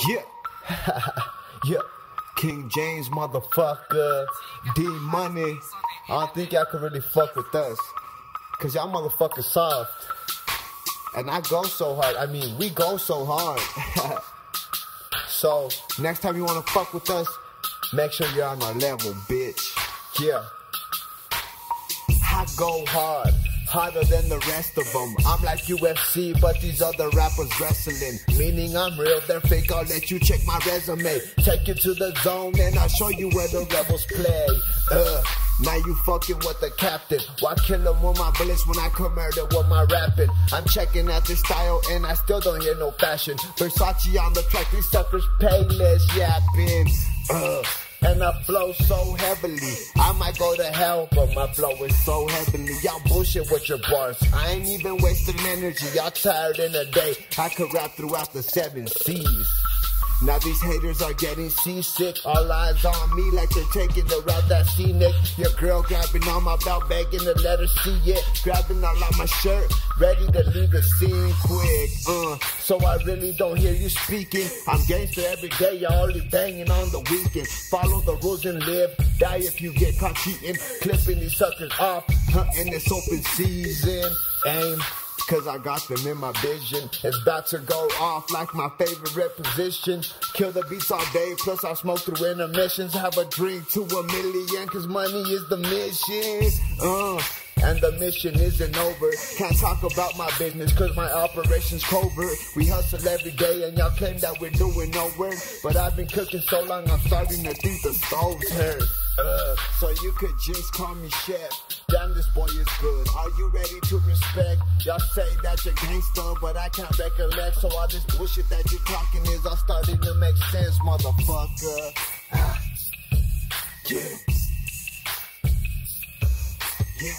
Yeah. Yeah. King James, motherfucker. D Money. I don't think y'all can really fuck with us. Cause y'all motherfuckers soft. And I go so hard. I mean, we go so hard. So, next time you wanna fuck with us, make sure you're on our level, bitch. Yeah. I go hard. Harder than the rest of them. I'm like UFC, but these other rappers wrestling. Meaning I'm real, they're fake. I'll let you check my resume. Take you to the zone and I'll show you where the rebels play. Now you fucking with the captain. Why kill him with my bullets when I come murder with my rapping? I'm checking out this style and I still don't hear no fashion. Versace on the track, these suckers payless yapping. And I flow so heavily. I might go to hell, but my flow is so heavenly. Y'all bullshit with your bars. I ain't even wasting energy. Y'all tired in a day. I could rap throughout the 7 seas. Now these haters are getting seasick. All eyes on me like they're taking the route that's scenic. Your girl grabbing on my belt, begging to let her see it. Grabbing all on my shirt, ready to leave the scene quick. So I really don't hear you speaking. I'm gangster every day, y'all only banging on the weekend. Follow the rules and live, die if you get caught cheating. Clipping these suckers off, hunting this open season. Aim. Cause I got them in my vision. It's about to go off like my favorite position. Kill the beats all day, plus I smoke through intermissions. Have a drink to $1 million, cause money is the mission. And the mission isn't over. Can't talk about my business cause my operation's covert. We hustle every day and y'all claim that we're doing no work. But I've been cooking so long I'm starting to think the stoves hurt. So you could just call me chef. Damn, this boy is good. Are you ready to respect? Y'all say that you're gangster, but I can't recollect. So all this bullshit that you're talking is all starting to make sense, motherfucker. Yeah. Yeah.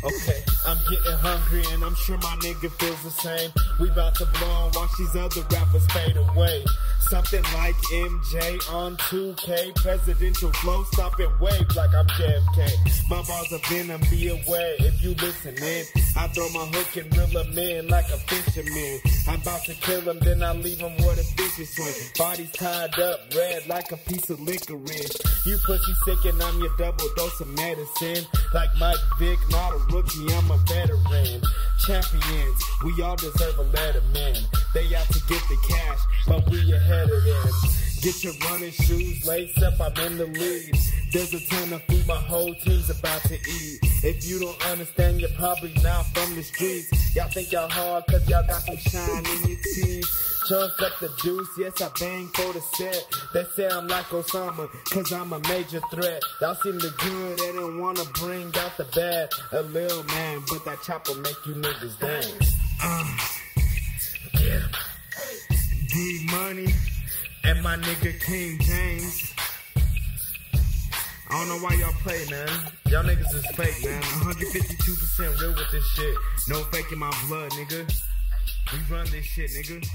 Okay, I'm getting hungry and I'm sure my nigga feels the same. We about to blow and watch these other rappers fade away. Something like MJ on 2K. Presidential flow, stop and wave like I'm JFK. My bars are venom, be aware if you listening. I throw my hook and reel them in like a fisherman. I'm about to kill them, then I leave them where the fishes swim. Bodies tied up, red like a piece of licorice. You pussy sick and I'm your double dose of medicine. Like Mike Vick, not a rookie, I'm a veteran. Champions, we all deserve a letter, man. They out to get the cash, but we ahead of them. Get your running shoes laced up, I'm in the lead. There's a ton of food my whole team's about to eat. If you don't understand, you're probably not from the streets. Y'all think y'all hard cause y'all got some shine in your teeth. Chunk up the juice, yes I bang for the set. They say I'm like Osama, cause I'm a major threat. Y'all seen the good, they don't wanna bring out the bad. A little man, but that chopper make you niggas dance. Yeah. D Money and my nigga King James. I don't know why y'all play, man. Y'all niggas is fake, man. 152% real with this shit. No faking my blood, nigga. We run this shit, nigga.